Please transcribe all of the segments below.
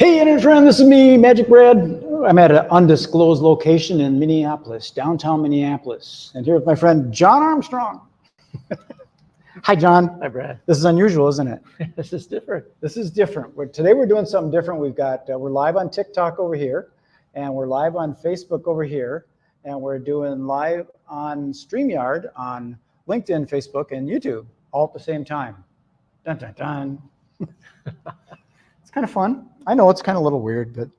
Hey, internet friend, this is me, Magic Brad. I'm at an undisclosed location in Minneapolis, downtown Minneapolis, and here with my friend John Armstrong. Hi, John. Hi, Brad. This is unusual, isn't it? This is different. This is different. Today we're doing something different. We're live on TikTok over here, and we're live on Facebook over here, and we're doing live on StreamYard on LinkedIn, Facebook, and YouTube all at the same time. Dun, dun, dun. It's kind of fun. I know it's kind of a little weird, but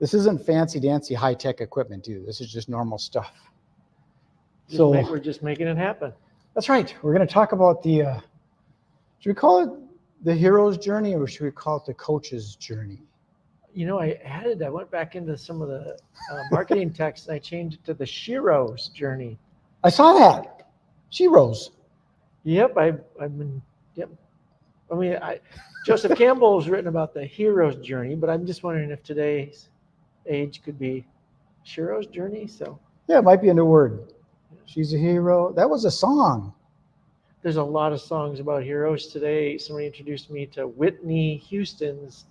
this isn't fancy dancy high-tech equipment, dude. This is just normal stuff. We're just making it happen. That's right. We're going to talk about should we call it the hero's journey, or should we call it the coach's journey? You know, I went back into some of the marketing text and I changed it to the Shero's journey. I saw that. Shero's. Yep. Yep. I mean, Joseph Campbell has written about the hero's journey, but I'm just wondering if today's age could be Shero's journey. So yeah, it might be a new word. She's a hero. That was a song. There's a lot of songs about heroes today. Somebody introduced me to Whitney Houston's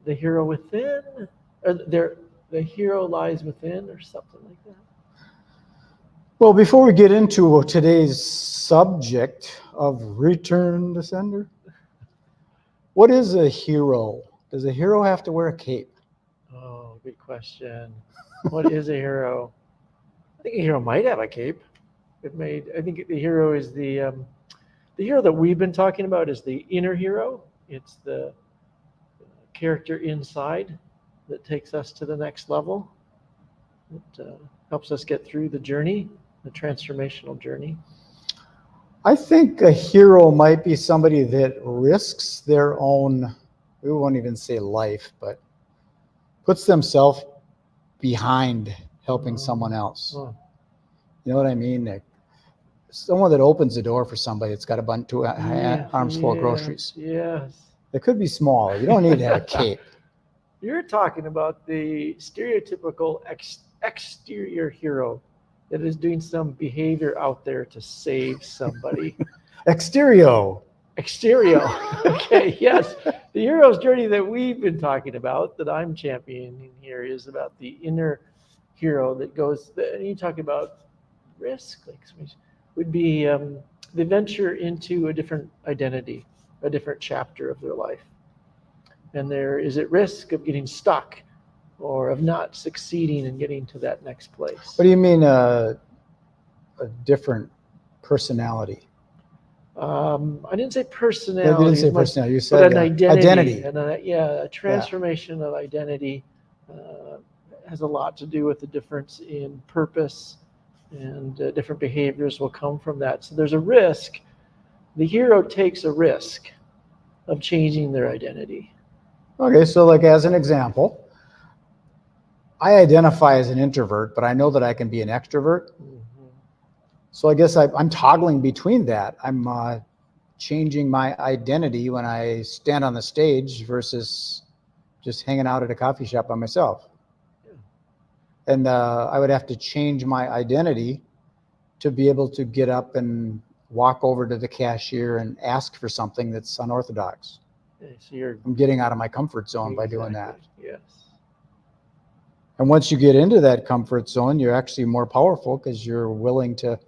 "The Hero Within," or "The Hero Lies Within," or something like that. Well, before we get into today's subject of Return to Sender, what is a hero? Does a hero have to wear a cape? Oh, good question. What is a hero? I think a hero might have a cape. I think the hero is the hero that we've been talking about is the inner hero. It's the character inside that takes us to the next level. It helps us get through the journey, the transformational journey. I think a hero might be somebody that risks their own, we won't even say life, but puts themselves behind helping someone else. Oh. You know what I mean? Like someone that opens the door for somebody that's got a bunch of arms full of groceries. Yes. It could be small. You don't need to have a cape. You're talking about the stereotypical exterior hero that is doing some behavior out there to save somebody. Exterior. Okay, yes. The hero's journey that we've been talking about, that I'm championing here, is about the inner hero that goes, and you talk about risk, would be the venture into a different identity, a different chapter of their life. And there is at risk of getting stuck or of not succeeding and getting to that next place. What do you mean a different personality? I didn't say personality. You didn't say personality. You said an identity. And a transformation of identity has a lot to do with the difference in purpose, and different behaviors will come from that. So there's a risk. The hero takes a risk of changing their identity. Okay, so like as an example, I identify as an introvert, but I know that I can be an extrovert. Mm-hmm. So I guess I'm toggling between that. I'm changing my identity when I stand on the stage versus just hanging out at a coffee shop by myself. Yeah. And I would have to change my identity to be able to get up and walk over to the cashier and ask for something that's unorthodox. So I'm getting out of my comfort zone by doing that. Yes. And once you get into that comfort zone, you're actually more powerful because you're willing to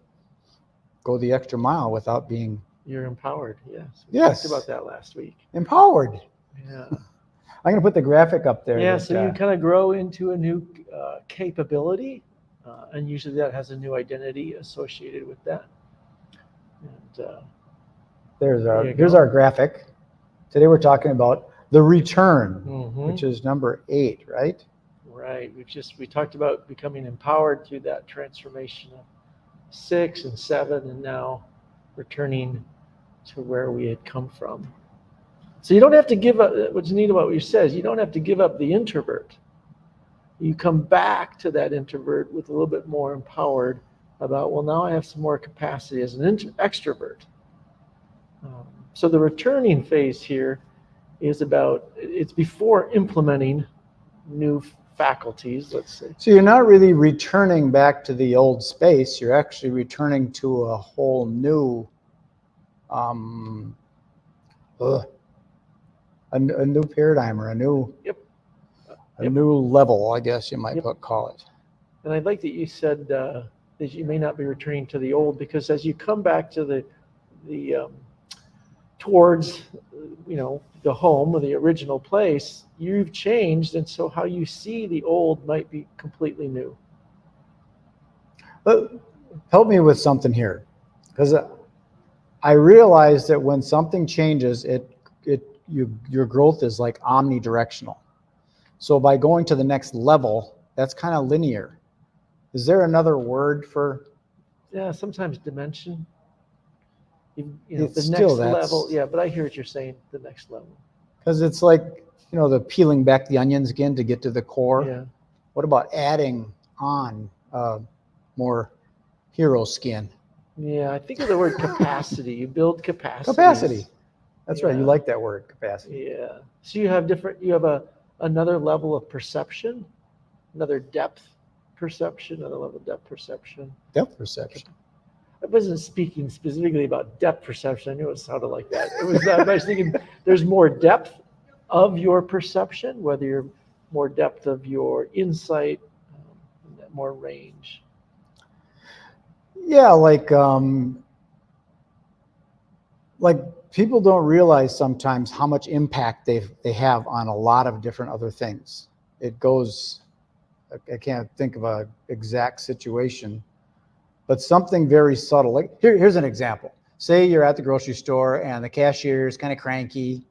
go the extra mile without being... You're empowered, yes. We talked about that last week. Empowered. Yeah. I'm going to put the graphic up there. Yeah, so you kind of grow into a new capability, and usually that has a new identity associated with that. And here's our graphic. Today we're talking about the return, which is number 8, right? Right. We talked about becoming empowered through that transformation of 6 and 7, and now returning to where we had come from. So you don't have to give up. What's neat about what you said is you don't have to give up the introvert. You come back to that introvert with a little bit more empowered about, well, now I have some more capacity as an extrovert. So the returning phase here is it's before implementing new faculties, let's say. So you're not really returning back to the old space. You're actually returning to a whole new a new paradigm or a new Yep. a new level, I guess you might call it. And I like that you said that you may not be returning to the old, because as you come back to the towards the home or the original place, you've changed, and so how you see the old might be completely new. But help me with something here, because I realize that when something changes, your growth is like omnidirectional. So by going to the next level, that's kind of linear. Is there another word for? Yeah, sometimes dimension. The It's next still, level. Yeah, but I hear what you're saying. The next level. Because it's like, the peeling back the onions again to get to the core. Yeah. What about adding on more hero skin? Yeah, I think of the word capacity. You build capacity. Capacity. That's right. You like that word, capacity. Yeah. So you have another level of perception, another depth perception, another level of depth perception. Depth perception. I wasn't speaking specifically about depth perception. I knew it sounded like that. I was thinking there's more depth of your perception, whether you're more depth of your insight, more range. Yeah, like people don't realize sometimes how much impact they have on a lot of different other things. It goes, I can't think of an exact situation, but something very subtle. Like here's an example. Say you're at the grocery store and the cashier is kind of cranky,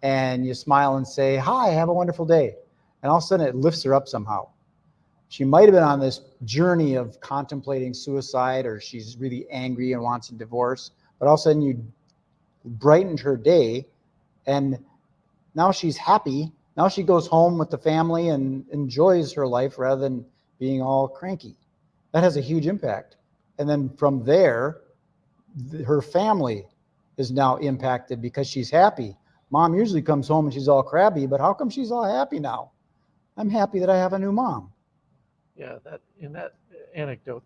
and you smile and say, "Hi, have a wonderful day." And all of a sudden it lifts her up somehow. She might have been on this journey of contemplating suicide, or she's really angry and wants a divorce, but all of a sudden you brightened her day, and now she's happy. Now she goes home with the family and enjoys her life rather than being all cranky. That has a huge impact. And then from there, her family is now impacted because she's happy. Mom usually comes home and she's all crabby, but how come she's all happy now? I'm happy that I have a new mom. Yeah, in that anecdote,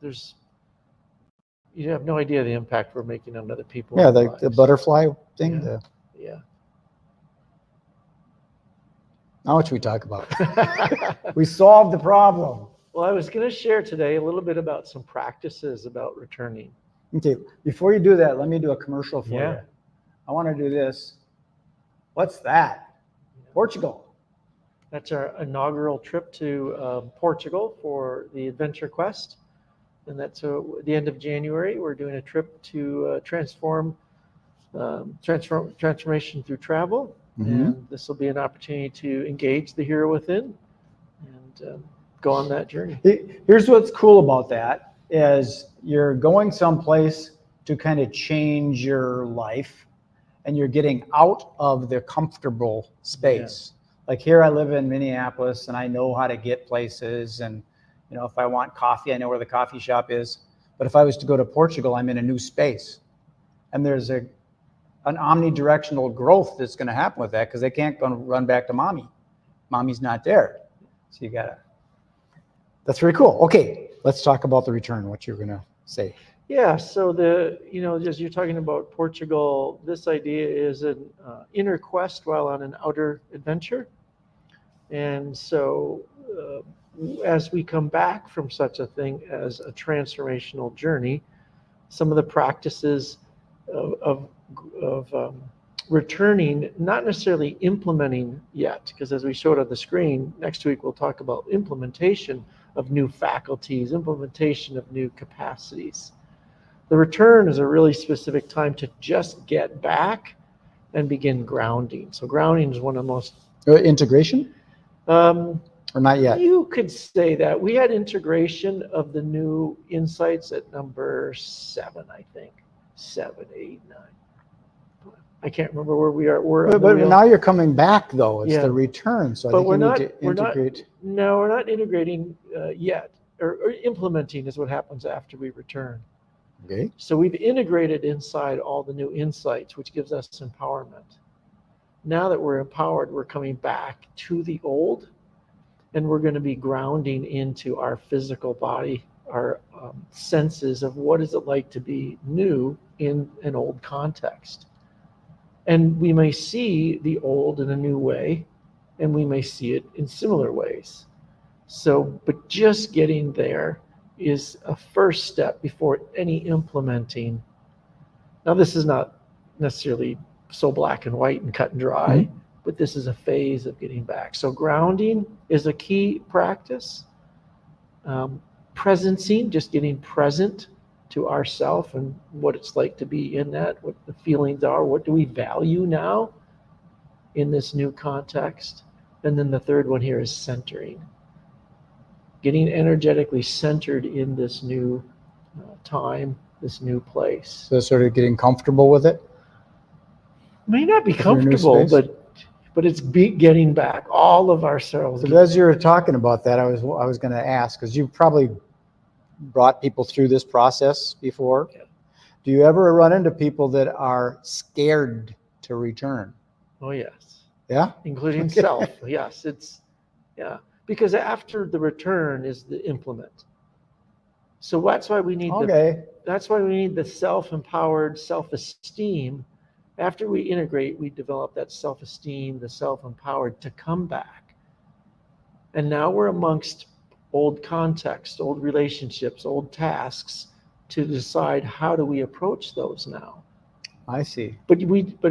you have no idea the impact we're making on other people. Yeah, the butterfly thing. Yeah. Now what should we talk about? We solved the problem. Well, I was going to share today a little bit about some practices about returning. Okay, before you do that, let me do a commercial for you. I want to do this. What's that? Portugal. That's our inaugural trip to Portugal for the Adventure Quest. And that's the end of January. We're doing a trip to transformation through travel. Mm-hmm. And this will be an opportunity to engage the hero within and go on that journey. Here's what's cool about that is you're going someplace to kind of change your life, and you're getting out of the comfortable space. Yeah. Like here I live in Minneapolis and I know how to get places, and if I want coffee, I know where the coffee shop is. But if I was to go to Portugal, I'm in a new space. And there's an omnidirectional growth that's going to happen with that, because they can't go run back to mommy. Mommy's not there. So that's very cool. Okay, let's talk about the return, what you're going to say. Yeah, so as you're talking about Portugal, this idea is an inner quest while on an outer adventure. And so as we come back from such a thing as a transformational journey, some of the practices of returning, not necessarily implementing yet, because as we showed on the screen, next week we'll talk about implementation of new faculties, implementation of new capacities. The return is a really specific time to just get back and begin grounding. So grounding is one of the most... Integration? Or not yet? You could say that. We had integration of the new insights at number 7, I think. 7, 8, 9. I can't remember where we are. But now you're coming back, though. It's the return. So I think you need to integrate. We're not integrating yet. Or implementing is what happens after we return. Okay. So we've integrated inside all the new insights, which gives us empowerment. Now that we're empowered, we're coming back to the old, and we're going to be grounding into our physical body, our senses of what is it like to be new in an old context. And we may see the old in a new way, and we may see it in similar ways. So, but just getting there is a first step before any implementing. Now, this is not necessarily so black and white and cut and dry, but this is a phase of getting back. So grounding is a key practice. Presencing, just getting present to ourself and what it's like to be in that, what the feelings are, what do we value now in this new context. And then the third one here is centering. Getting energetically centered in this new time, this new place. So sort of getting comfortable with it. May not be comfortable, but it's getting back all of ourselves. So as you were talking about that, I was going to ask, because you probably brought people through this process before. Yeah. Do you ever run into people that are scared to return? Oh yes. Yeah. Including self. Yes, because after the return is the implement. So that's why we need the self-empowered self-esteem. After we integrate, we develop that self-esteem, the self-empowered to come back. And now we're amongst old context, old relationships, old tasks to decide how do we approach those now. I see. But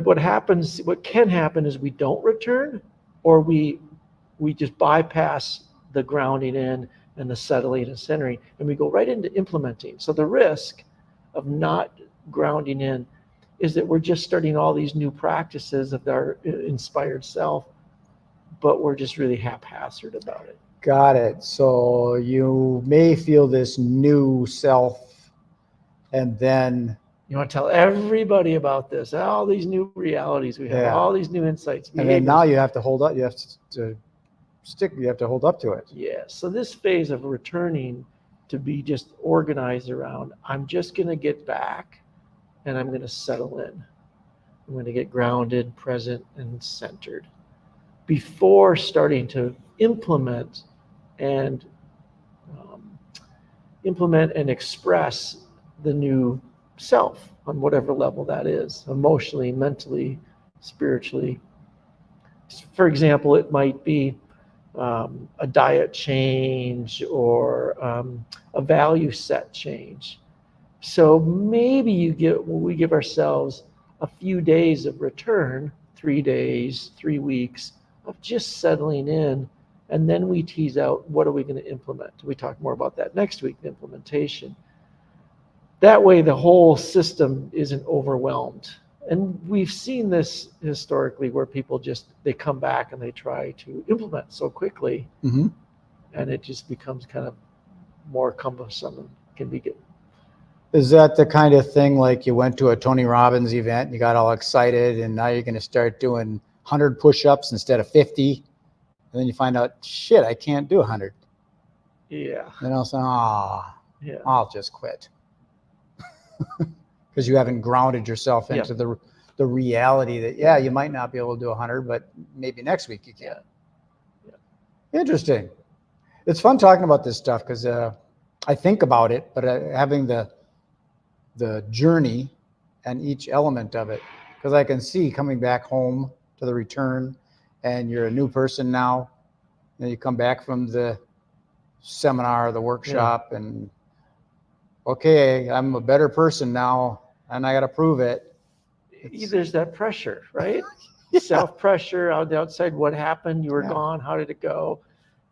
what can happen is we don't return, or we just bypass the grounding in and the settling and centering, and we go right into implementing. So the risk of not grounding in is that we're just starting all these new practices of our inspired self, but we're just really haphazard about it. Got it. So you may feel this new self, and then you want to tell everybody about this, all these new realities we have, all these new insights. And then now you have to hold up. You have to stick. You have to hold up to it. Yeah. So this phase of returning to be just organized around, I'm just going to get back. And I'm going to settle in. I'm going to get grounded, present, and centered before starting to implement and express the new self on whatever level that is, emotionally, mentally, spiritually. For example, it might be a diet change or a value set change. So maybe we give ourselves a few days of return, 3 days, 3 weeks of just settling in, and then we tease out what are we going to implement. We talk more about that next week, the implementation. That way the whole system isn't overwhelmed. And we've seen this historically where people they come back and they try to implement so quickly, and it just becomes kind of more cumbersome and can be good. Is that the kind of thing like you went to a Tony Robbins event and you got all excited and now you're going to start doing 100 push-ups instead of 50, and then you find out, shit, I can't do 100. Yeah. And I'll say, I'll just quit. Because you haven't grounded yourself into the reality that, you might not be able to do 100, but maybe next week you can. Yeah. Interesting. It's fun talking about this stuff because I think about it, but having the journey and each element of it, because I can see coming back home to the return, and you're a new person now, and you come back from the seminar, the workshop, and okay, I'm a better person now, and I got to prove it. There's that pressure, right? Self-pressure on the outside. What happened? You were gone. How did it go?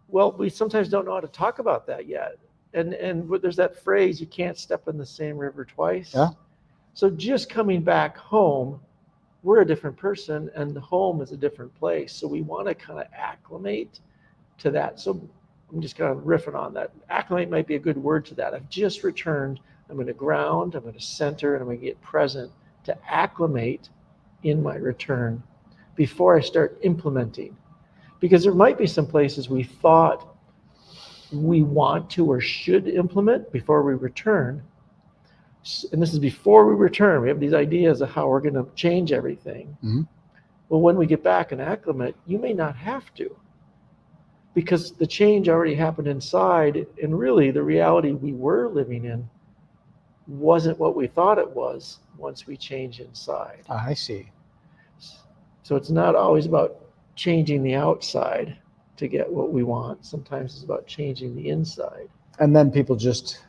Well, we sometimes don't know how to talk about that yet. And there's that phrase, you can't step in the same river twice. Yeah. So just coming back home, we're a different person, and the home is a different place. So we want to kind of acclimate to that. So I'm just kind of riffing on that. Acclimate might be a good word to that. I've just returned. I'm going to ground, I'm going to center, and I'm going to get present to acclimate in my return before I start implementing. Because there might be some places we thought we want to or should implement before we return. And this is before we return. We have these ideas of how we're going to change everything. Well, when we get back and acclimate, you may not have to, because the change already happened inside, and really the reality we were living in wasn't what we thought it was once we change inside. I see. So it's not always about changing the outside to get what we want. Sometimes it's about changing the inside. And then people just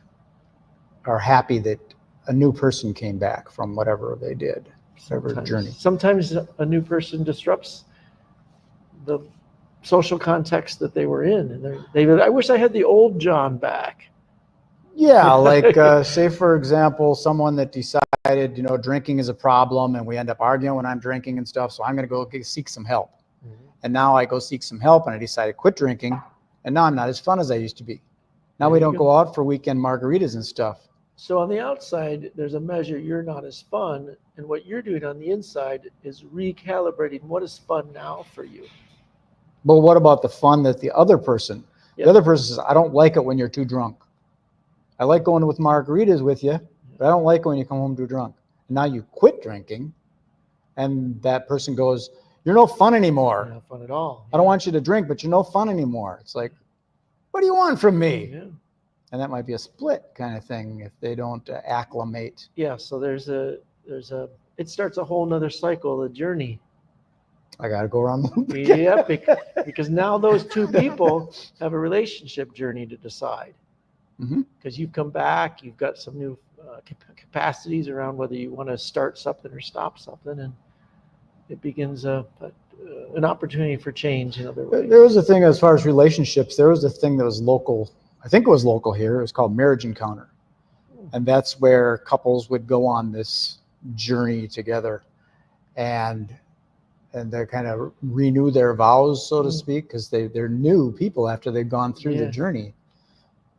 are happy that a new person came back from whatever they did, whatever journey. Sometimes a new person disrupts the social context that they were in, and I wish I had the old John back. Yeah, like say for example, someone that decided, drinking is a problem, and we end up arguing when I'm drinking and stuff. So I'm going to go seek some help. Mm-hmm. And now I go seek some help, and I decide to quit drinking, and now I'm not as fun as I used to be. Now we don't go out for weekend margaritas and stuff. So on the outside, there's a measure you're not as fun, and what you're doing on the inside is recalibrating what is fun now for you. But what about the fun that the other person? The other person says, I don't like it when you're too drunk. I like going with margaritas with you, but I don't like it when you come home too drunk. And now you quit drinking, and that person goes, you're no fun anymore. You're not fun at all. I don't want you to drink, but you're no fun anymore. It's like, what do you want from me? Yeah. And that might be a split kind of thing if they don't acclimate. Yeah, so it starts a whole nother cycle, the journey. I got to go around the loop again. Yeah, because now those two people have a relationship journey to decide. Because you've come back, you've got some new capacities around whether you want to start something or stop something, and it begins an opportunity for change in other ways. There was a thing as far as relationships. There was a thing that was local. I think it was local here. It was called Marriage Encounter. And that's where couples would go on this journey together and they kind of renew their vows, so to speak, because they're new people after they've gone through the journey.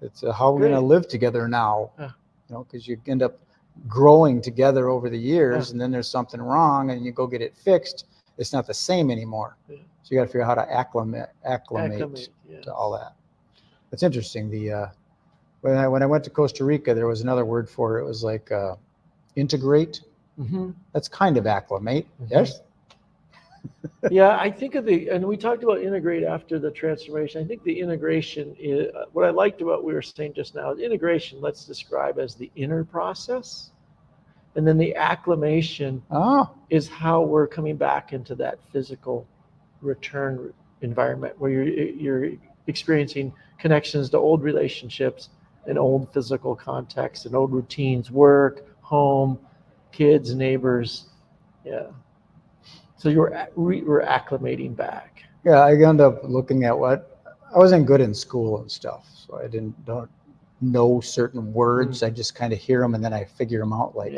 It's how we're going to live together now, because you end up growing together over the years, and then there's something wrong and you go get it fixed. It's not the same anymore. So you got to figure out how to acclimate to all that. It's interesting. When I went to Costa Rica, there was another word for it. It was like integrate. That's kind of acclimate. Yes. Yeah, I think and we talked about integrate after the transformation. I think the integration is what I liked about what we were saying just now. Integration, let's describe as the inner process, and then the acclimation is how we're coming back into that physical return environment where you're experiencing connections to old relationships and old physical context and old routines, work, home, kids, neighbors. Yeah. So we're acclimating back. Yeah, I end up looking at I wasn't good in school and stuff, so I don't know certain words. I just kind of hear them and then I figure them out, like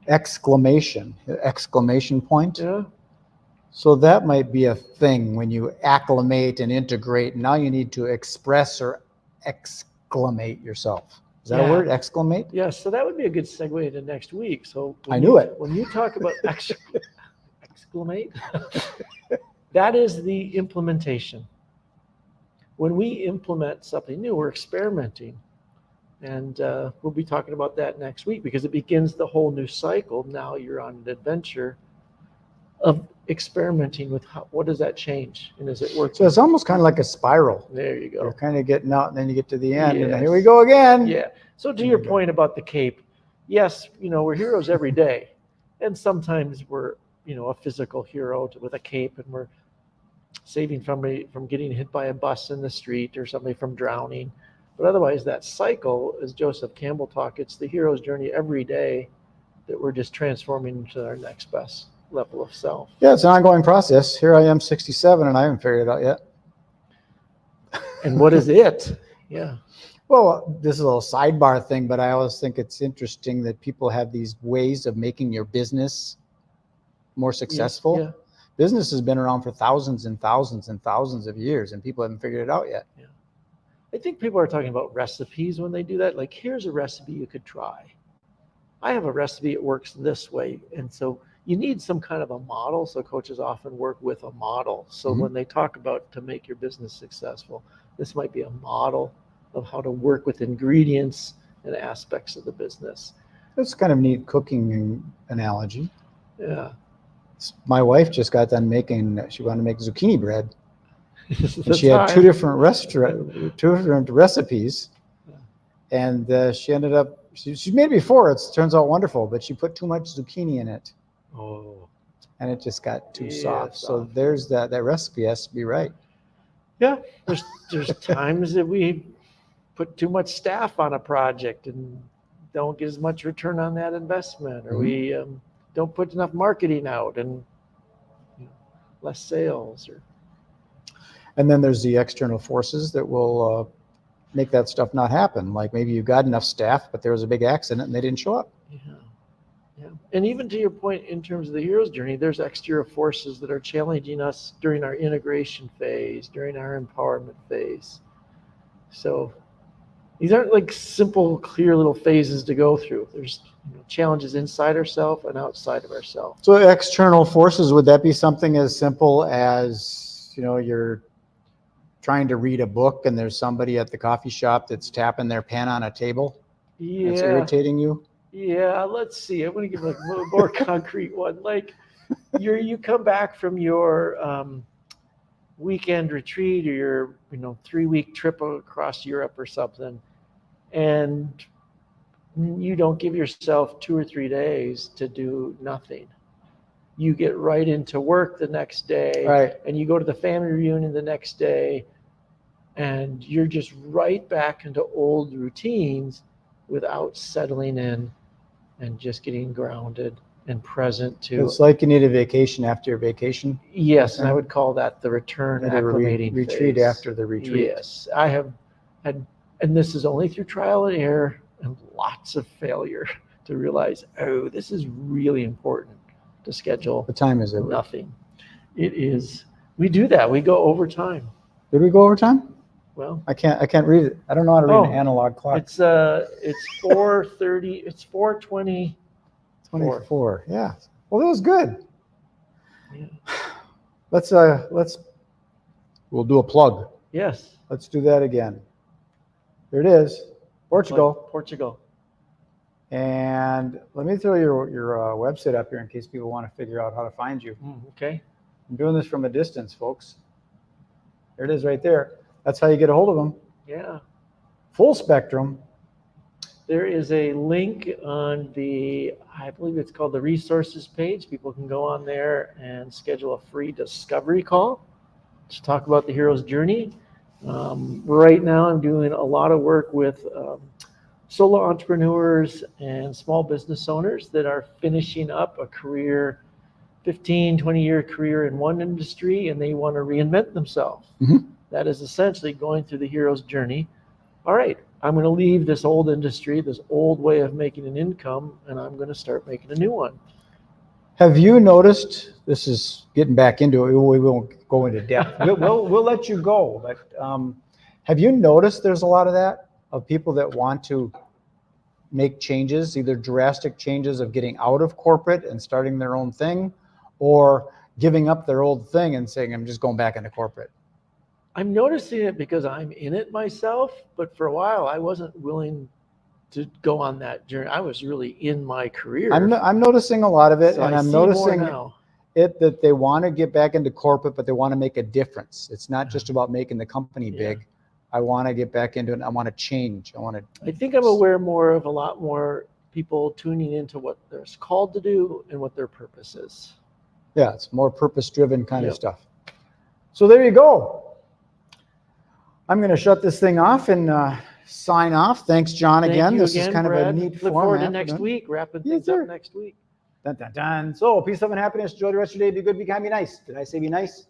exclamation point. Yeah. So that might be a thing when you acclimate and integrate. Now you need to express or exclamate yourself. Is that a word? Exclamate? Yeah. So that would be a good segue into next week. So I knew it. When you talk about exclamate, that is the implementation. When we implement something new, we're experimenting. And we'll be talking about that next week because it begins the whole new cycle. Now you're on an adventure of experimenting with what does that change and is it working? So it's almost kind of like a spiral. There you go. You're kind of getting out and then you get to the end and here we go again. Yeah. So to your point about the cape, yes, we're heroes every day. And sometimes we're, a physical hero with a cape and we're saving somebody from getting hit by a bus in the street or somebody from drowning. But otherwise that cycle, as Joseph Campbell talked, it's the hero's journey every day that we're just transforming into our next best level of self. Yeah, it's an ongoing process. Here I am 67 and I haven't figured it out yet. And what is it? Yeah. Well, this is a little sidebar thing, but I always think it's interesting that people have these ways of making your business more successful. Yeah. Business has been around for thousands and thousands and thousands of years and people haven't figured it out yet. Yeah. I think people are talking about recipes when they do that. Like, here's a recipe you could try. I have a recipe, it works this way. And so you need some kind of a model. So coaches often work with a model. So when they talk about to make your business successful, this might be a model of how to work with ingredients and aspects of the business. That's kind of a neat cooking analogy. Yeah. My wife just got done she wanted to make zucchini bread. And she had two different recipes. And she ended up, she made it before, it turns out wonderful, but she put too much zucchini in it. Oh. and it just got too Yeah, soft. So soft. there's that recipe has to be right. Yeah, there's times that we put too much staff on a project and don't get as much return on that investment, or we don't put enough marketing out and less sales. Or And then there's the external forces that will make that stuff not happen. Like maybe you got enough staff, but there was a big accident and they didn't show up. Yeah. And even to your point, in terms of the hero's journey, there's exterior forces that are challenging us during our integration phase, during our empowerment phase. So these aren't like simple, clear little phases to go through. There's challenges inside ourselves and outside of ourselves. So external forces, would that be something as simple as, you're trying to read a book and there's somebody at the coffee shop that's tapping their pen on a table? Yeah. That's irritating you? Yeah, let's see. I'm going to give like a more concrete one. Like you come back from your weekend retreat or your 3-week trip across Europe or something, and you don't give yourself 2 or 3 days to do nothing. You get right into work the next day, right, and you go to the family reunion the next day, and you're just right back into old routines without settling in and just getting grounded and present to. It's like you need a vacation after your vacation. Yes, and I would call that the return acclimating retreat phase. after the retreat. Yes, I have had, and this is only through trial and error and lots of failure to realize, oh, this is really important to schedule. What time is it? Nothing. It is. We do that. We go over time. Did we go over time? Well, I can't read it. I don't know how to read an analog clock. It's 4:30. It's 4:20. 24. Yeah. Well, that was good. Yeah. We'll do a plug. Yes. Let's do that again. There it is. Portugal. Portugal. And let me throw your website up here in case people want to figure out how to find you. Okay. I'm doing this from a distance, folks. There it is right there. That's how you get a hold of them. Yeah. Full spectrum. There is a link on I believe it's called the resources page. People can go on there and schedule a free discovery call to talk about the hero's journey. Right now, I'm doing a lot of work with solo entrepreneurs and small business owners that are finishing up a career, 15, 20-year career in one industry, and they want to reinvent themselves. Mm-hmm. That is essentially going through the hero's journey. All right, I'm going to leave this old industry, this old way of making an income, and I'm going to start making a new one. Have you noticed, this is getting back into it, we won't go into depth. We'll let you go, but have you noticed there's a lot of that, of people that want to make changes, either drastic changes of getting out of corporate and starting their own thing, or giving up their old thing and saying, I'm just going back into corporate? I'm noticing it because I'm in it myself, but for a while I wasn't willing to go on that journey. I was really in my career. I'm noticing a lot of it, So and I I'm see noticing more now. that they want to get back into corporate, but they want to make a difference. It's not just about making the company big. I want to get back into it. I want to change. I think I'm aware more of a lot more people tuning into what they're called to do and what their purpose is. Yeah, it's more purpose-driven kind of stuff. So there you go. I'm going to shut this thing off and sign off. Thanks, John, again. This is kind Brad. of a neat Look format. forward to next week, wrapping things up next week. Dun, dun, dun. So peace, love, and happiness. Enjoy the rest of your day. Be good, be kind, be nice. Did I say be nice?